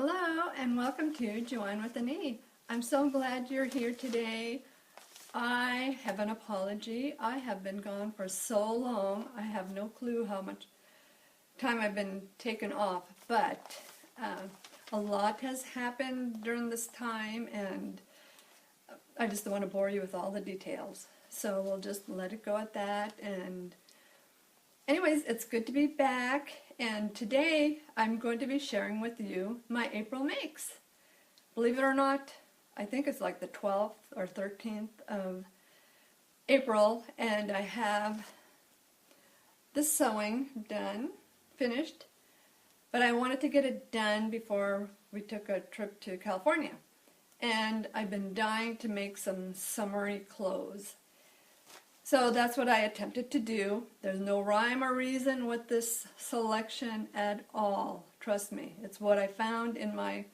Hello and welcome to Joanne with an E. I'm so glad you're here today. I have an apology. I have been gone for so long. I have no clue how much time I've been taken off, but a lot has happened during this time and I just don't want to bore you with all the details. So we'll just let it go at that. And anyways, it's good to be back, and today I'm going to be sharing with you my April makes. Believe it or not, I think it's like the 12th or 13th of April, and I have the sewing done, finished, but I wanted to get it done before we took a trip to California. And I've been dying to make some summery clothes. So that's what I attempted to do. There's no rhyme or reason with this selection at all. Trust me, it's what I found in my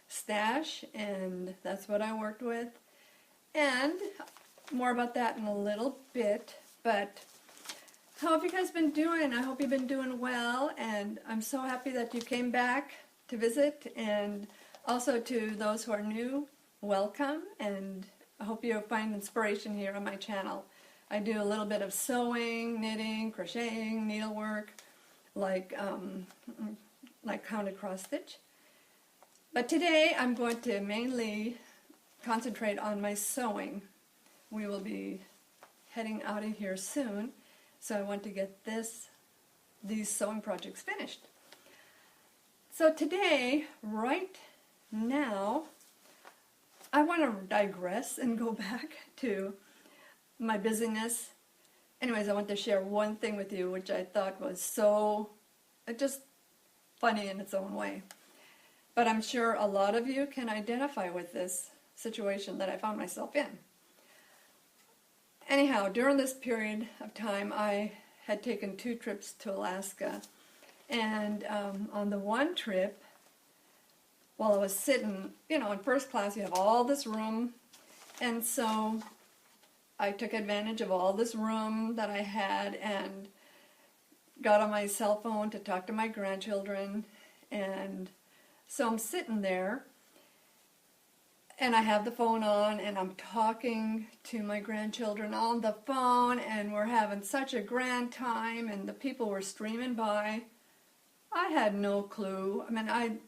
stash, and that's what I worked with. And more about that in a little bit. But how have you guys been doing? I hope you've been doing well, and I'm so happy that you came back to visit. And also to those who are new, welcome, and I hope you'll find inspiration here on my channel. I do a little bit of sewing, knitting, crocheting, needlework, like counted cross stitch. But today I'm going to mainly concentrate on my sewing. We will be heading out of here soon, so I want to get these sewing projects finished. So today, right now, I want to digress and go back to my busyness. Anyways, I want to share one thing with you which I thought was so just funny in its own way. But I'm sure a lot of you can identify with this situation that I found myself in. Anyhow, during this period of time, I had taken 2 trips to Alaska. And on the one trip, while I was sitting, in first class, you have all this room. And so I took advantage of all this room that I had and got on my cell phone to talk to my grandchildren. And so I'm sitting there, and I have the phone on, and I'm talking to my grandchildren on the phone, and we're having such a grand time, and the people were streaming by. I had no clue. I mean, I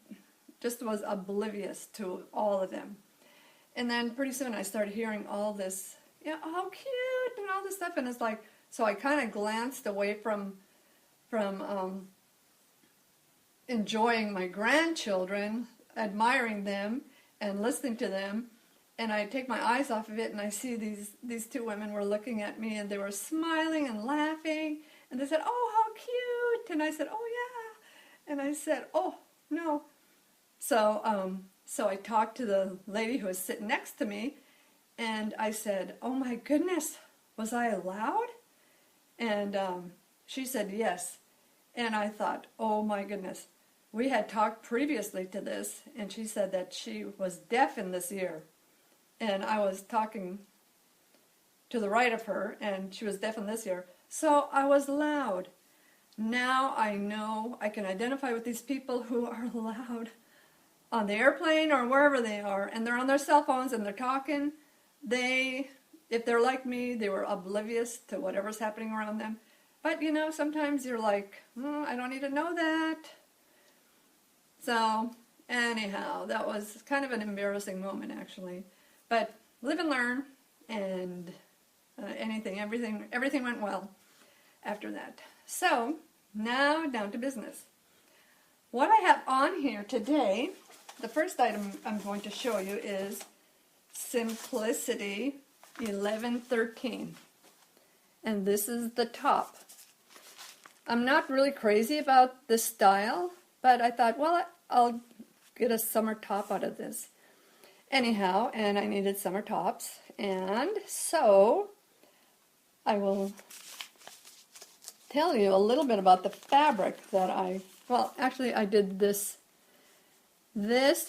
just was oblivious to all of them. And then pretty soon I started hearing all this, how cute, and all this stuff, and it's like, so I kind of glanced away from enjoying my grandchildren, admiring them, and listening to them, and I take my eyes off of it, and I see these 2 women were looking at me, and they were smiling and laughing, and they said, "Oh, how cute," and I said, "Oh, yeah," and I said, "Oh, no." So, so I talked to the lady who was sitting next to me, and I said, "Oh my goodness, was I allowed?" And she said yes. And I thought, oh my goodness. We had talked previously to this, and she said that she was deaf in this ear. And I was talking to the right of her, and she was deaf in this ear. So I was loud. Now I know I can identify with these people who are loud on the airplane or wherever they are, and they're on their cell phones and they're talking. If they're like me, they were oblivious to whatever's happening around them. But, sometimes you're like, I don't need to know that. So, anyhow, that was kind of an embarrassing moment, actually. But live and learn, and everything went well after that. So, now down to business. What I have on here today, the first item I'm going to show you is Simplicity 1113, and this is the top. I'm not really crazy about this style, but I thought, well, I'll get a summer top out of this. Anyhow, and I needed summer tops, and so I will tell you a little bit about the fabric that I did this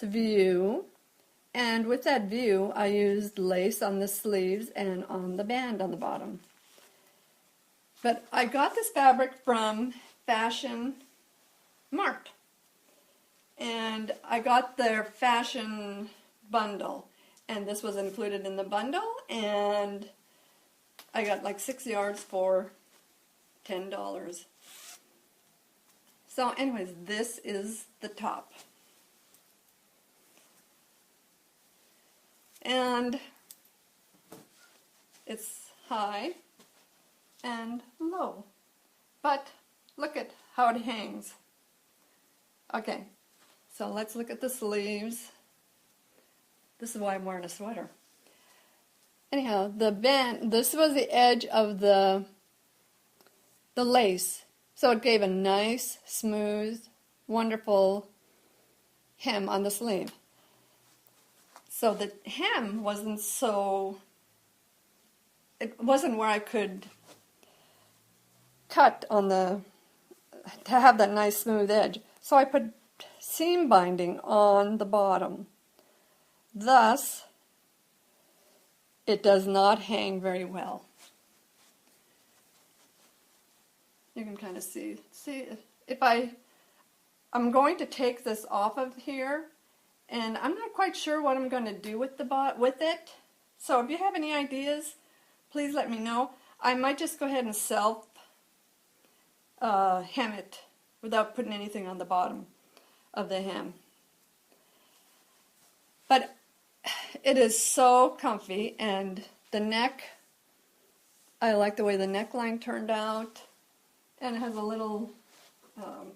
view. And with that view, I used lace on the sleeves and on the band on the bottom. But I got this fabric from Fashion Mart. and I got their fashion bundle, and this was included in the bundle, and I got like 6 yards for $10. So anyways, this is the top. And it's high and low. But look at how it hangs. Okay, so let's look at the sleeves. This is why I'm wearing a sweater. Anyhow, the band, this was the edge of the lace. So it gave a nice, smooth, wonderful hem on the sleeve. So the hem wasn't so, it wasn't where I could cut on the, to have that nice smooth edge. So I put seam binding on the bottom. Thus, it does not hang very well. You can kind of see if I'm going to take this off of here, and I'm not quite sure what I'm going to do with it. So if you have any ideas, please let me know. I might just go ahead and self hem it without putting anything on the bottom of the hem. But it is so comfy, and the neck, I like the way the neckline turned out, and it has a little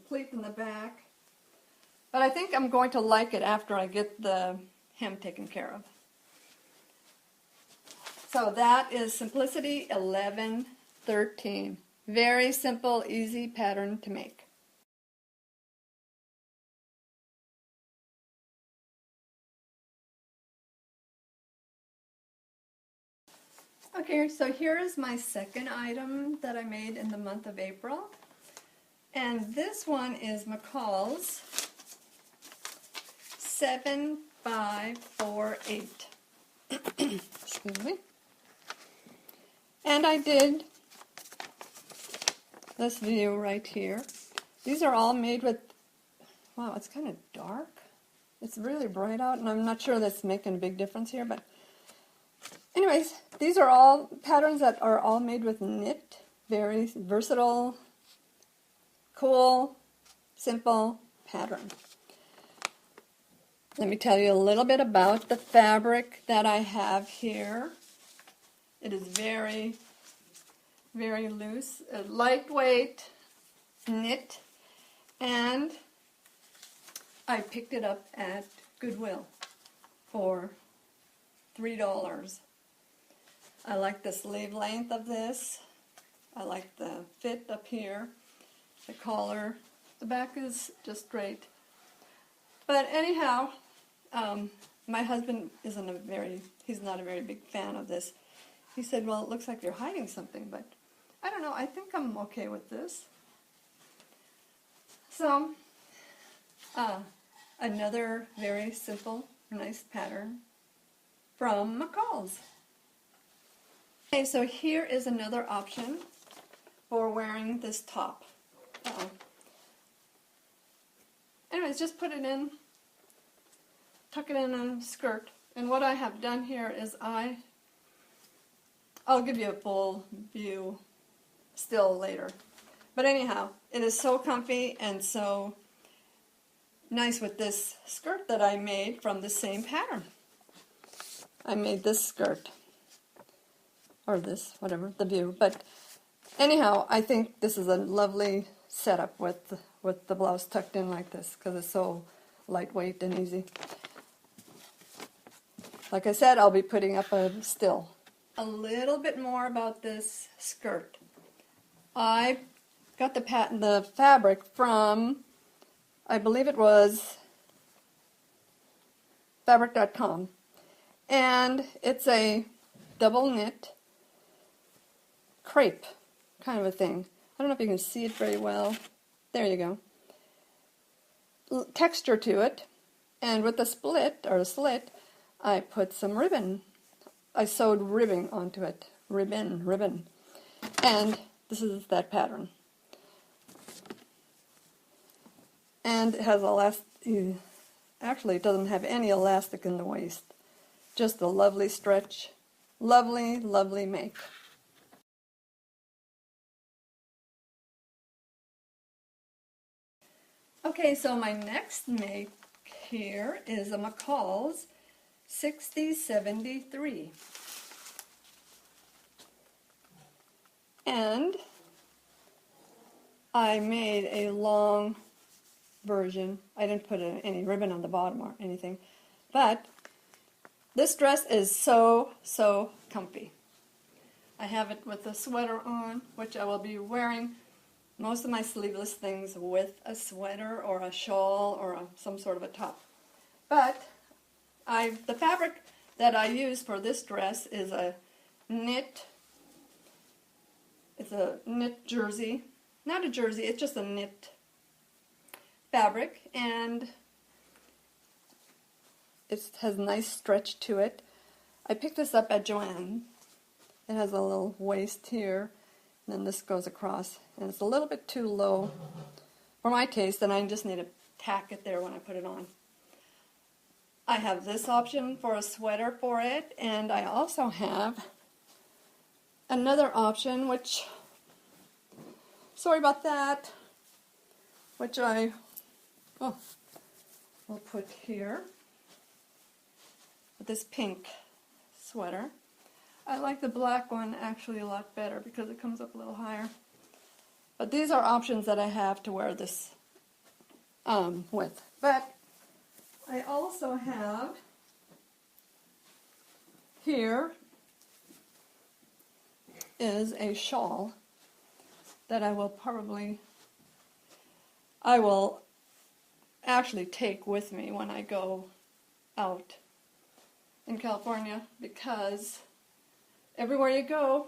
pleat in the back. But I think I'm going to like it after I get the hem taken care of. So that is Simplicity 1113. Very simple, easy pattern to make. Okay, so here is my second item that I made in the month of April. And this one is McCall's 7548. Excuse me. And I did this view right here. These are all made with, wow, it's kind of dark. It's really bright out, and I'm not sure that's making a big difference here, but anyways, these are all patterns that are all made with knit. Very versatile, cool, simple pattern. Let me tell you a little bit about the fabric that I have here. It is very, very loose, lightweight knit, and I picked it up at Goodwill for $3. I like the sleeve length of this. I like the fit up here, the collar. The back is just great. But anyhow, my husband he's not a very big fan of this. He said, well, it looks like you're hiding something, but I don't know, I think I'm okay with this. So, another very simple, nice pattern from McCall's. Okay, so here is another option for wearing this top. Anyways, just put it in, tuck it in a skirt. And what I have done here is I'll give you a full view still later. But anyhow, it is so comfy and so nice with this skirt that I made from the same pattern. I made this skirt, or this, whatever, the view. But anyhow, I think this is a lovely setup with the blouse tucked in like this, because it's so lightweight and easy. Like I said, I'll be putting up a still. A little bit more about this skirt. I got the fabric from, I believe it was fabric.com, and it's a double knit crepe kind of a thing. I don't know if you can see it very well. There you go. Texture to it, and with the split or slit, I put some ribbon. I sewed ribbing onto it. Ribbon. And this is that pattern. And it has actually it doesn't have any elastic in the waist. Just a lovely stretch. Lovely, lovely make. Okay, so my next make here is a McCall's 6073. And I made a long version. I didn't put any ribbon on the bottom or anything. But this dress is so, so comfy. I have it with a sweater on, which I will be wearing most of my sleeveless things with a sweater or a shawl or some sort of a top. But the fabric that I use for this dress is a knit. It's a knit jersey. Not a jersey, it's just a knit fabric, and it has a nice stretch to it. I picked this up at Joanne. It has a little waist here, and then this goes across, and it's a little bit too low for my taste, and I just need to tack it there when I put it on. I have this option for a sweater for it, and I also have another option, which, sorry about that, which I will put here with this pink sweater. I like the black one actually a lot better because it comes up a little higher. But these are options that I have to wear this with. But I also have here is a shawl that I will actually take with me when I go out in California, because everywhere you go,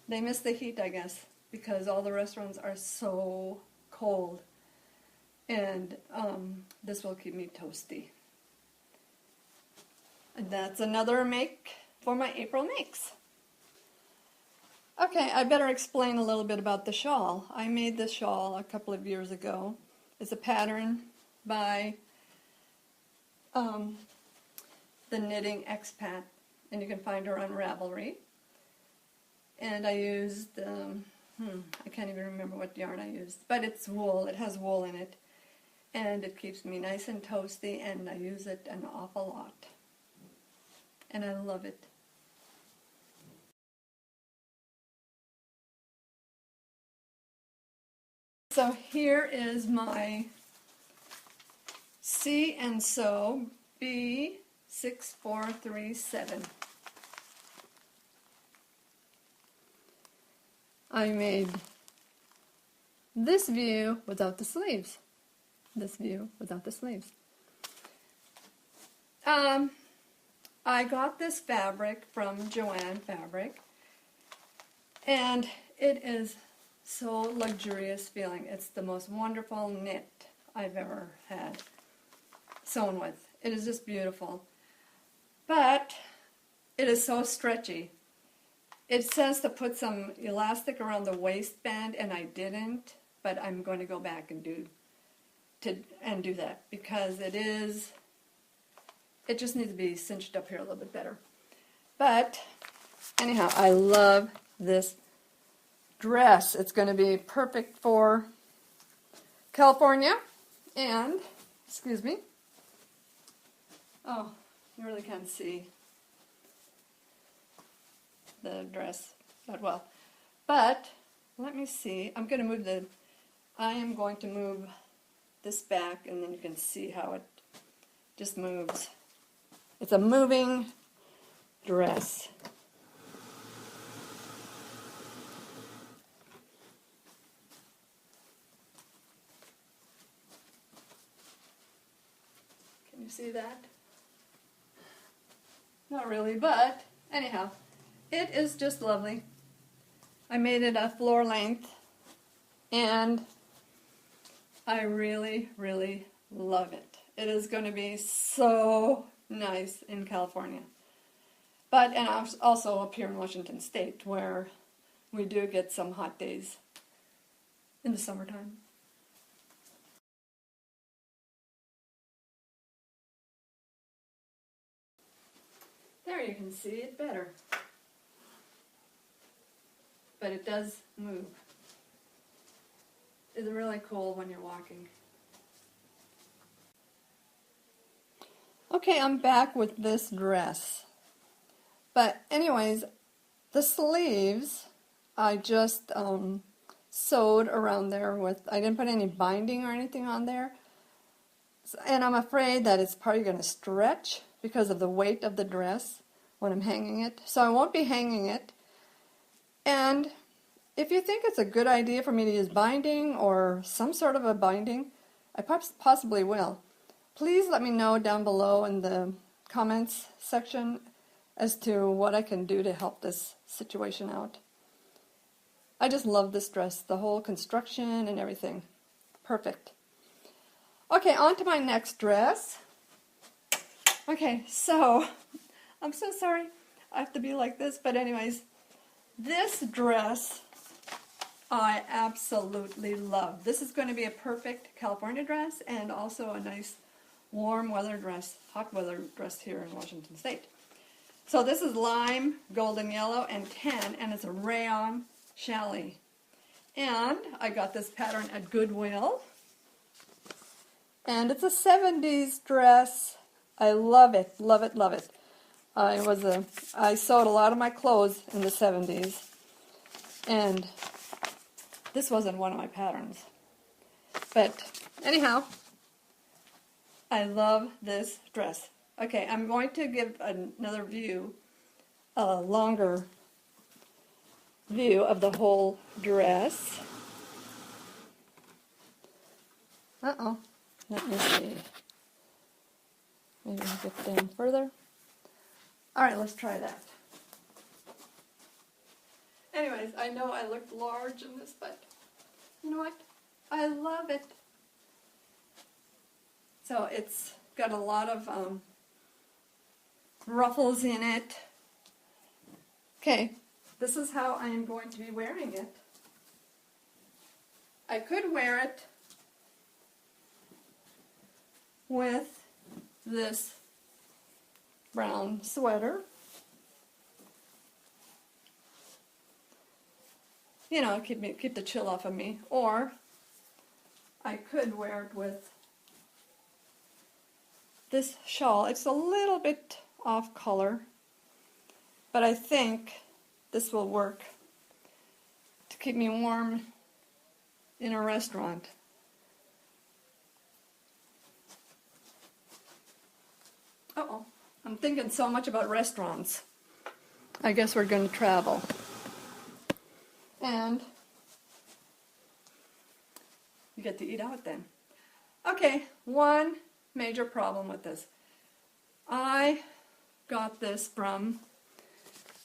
they miss the heat, I guess, because all the restaurants are so cold. And this will keep me toasty. And that's another make for my April makes. Okay, I better explain a little bit about the shawl. I made this shawl a couple of years ago. It's a pattern by the Knitting Expat, and you can find her on Ravelry. And I used, I can't even remember what yarn I used, but it's wool. It has wool in it, and it keeps me nice and toasty, and I use it an awful lot. And I love it. So here is my See and Sew B6437. I made this view without the sleeves. This view without the sleeves. I got this fabric from Joanne Fabric, and it is so luxurious feeling. It's the most wonderful knit I've ever had sewn with. It is just beautiful. But it is so stretchy. It says to put some elastic around the waistband, and I didn't, but I'm going to go back and do that, because it just needs to be cinched up here a little bit better. But anyhow, I love this dress. It's going to be perfect for California, and, excuse me, oh, you really can't see the dress that well. But let me see. I am going to move this back, and then you can see how it just moves. It's a moving dress. Can you see that? Not really, but anyhow, it is just lovely. I made it a floor length, and I really, really love it. It is going to be so nice in California. And also up here in Washington State, where we do get some hot days in the summertime. There you can see it better. But it does move. It's really cool when you're walking. Okay, I'm back with this dress. But anyways, the sleeves, I just sewed around there with, I didn't put any binding or anything on there. And I'm afraid that it's probably going to stretch because of the weight of the dress when I'm hanging it. So I won't be hanging it. And if you think it's a good idea for me to use binding or some sort of a binding, I possibly will. Please let me know down below in the comments section as to what I can do to help this situation out. I just love this dress, the whole construction and everything. Perfect. Okay, on to my next dress. Okay, so, I'm so sorry I have to be like this, but anyways, this dress I absolutely love. This is going to be a perfect California dress and also a nice warm weather dress, hot weather dress here in Washington State. So this is lime, golden yellow, and tan, and it's a rayon challis. And I got this pattern at Goodwill. And it's a 70s dress. I love it, love it, love it. I sewed a lot of my clothes in the 70s. And this wasn't one of my patterns. But anyhow, I love this dress. Okay, I'm going to give another view, a longer view of the whole dress. Uh-oh. Let me see. Maybe I'll get down further. All right, let's try that. Anyways, I know I look large in this, but you know what? I love it. So it's got a lot of ruffles in it. Okay, this is how I am going to be wearing it. I could wear it with this brown sweater. You know, keep the chill off of me. Or I could wear it with this shawl. It's a little bit off color, but I think this will work to keep me warm in a restaurant. Uh-oh, I'm thinking so much about restaurants. I guess we're going to travel. And you get to eat out then. Okay, one major problem with this. I got this from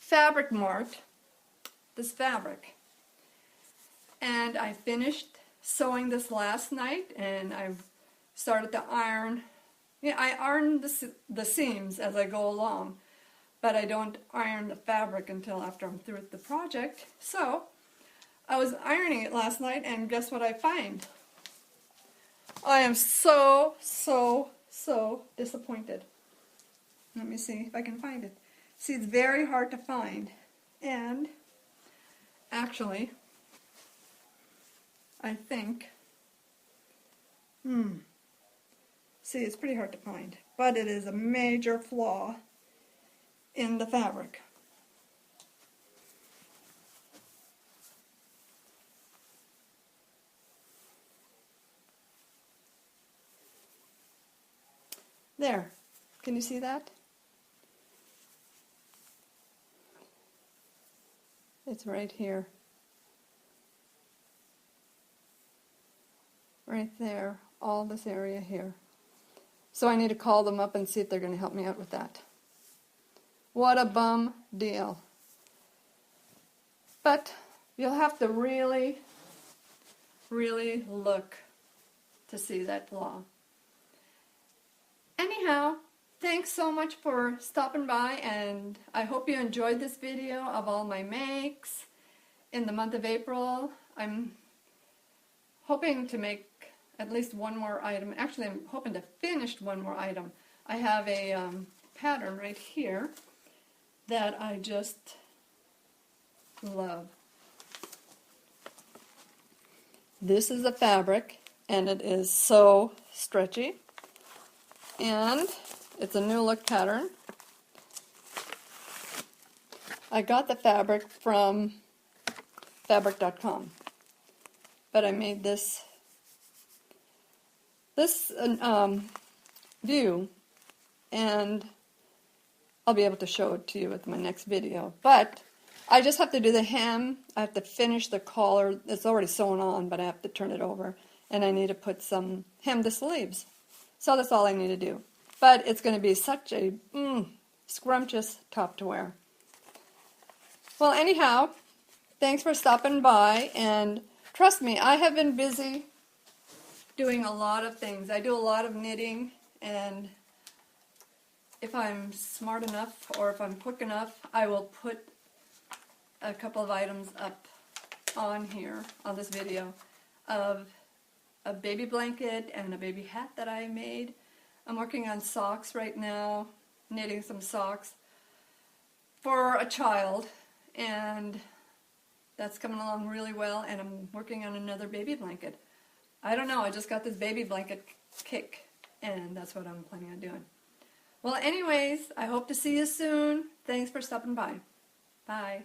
Fabric Mart, this fabric. And I finished sewing this last night, and I've started to iron. Yeah, I iron the seams as I go along, but I don't iron the fabric until after I'm through with the project. So I was ironing it last night, and guess what I find? I am so disappointed. Let me see if I can find it. See, it's very hard to find. And actually, I think, see, it's pretty hard to find. But it is a major flaw in the fabric. There. Can you see that? It's right here. Right there. All this area here. So I need to call them up and see if they're going to help me out with that. What a bum deal. But you'll have to really look to see that flaw. Anyhow, thanks so much for stopping by, and I hope you enjoyed this video of all my makes in the month of April. I'm hoping to make at least one more item. Actually, I'm hoping to finish one more item. I have a pattern right here, that I just love. This is the fabric, and it is so stretchy, and it's a new look pattern. I got the fabric from fabric.com, but I made this view, and I'll be able to show it to you with my next video. But I just have to do the hem. I have to finish the collar. It's already sewn on, but I have to turn it over, and I need to put some hem the sleeves. So that's all I need to do. But it's going to be such a scrumptious top to wear. Well, anyhow, thanks for stopping by, and trust me, I have been busy doing a lot of things. I do a lot of knitting, and if I'm smart enough or if I'm quick enough, I will put a couple of items up on here, on this video, of a baby blanket and a baby hat that I made. I'm working on socks right now, knitting some socks for a child, and that's coming along really well, and I'm working on another baby blanket. I don't know, I just got this baby blanket kick, and that's what I'm planning on doing. Well, anyways, I hope to see you soon. Thanks for stopping by. Bye.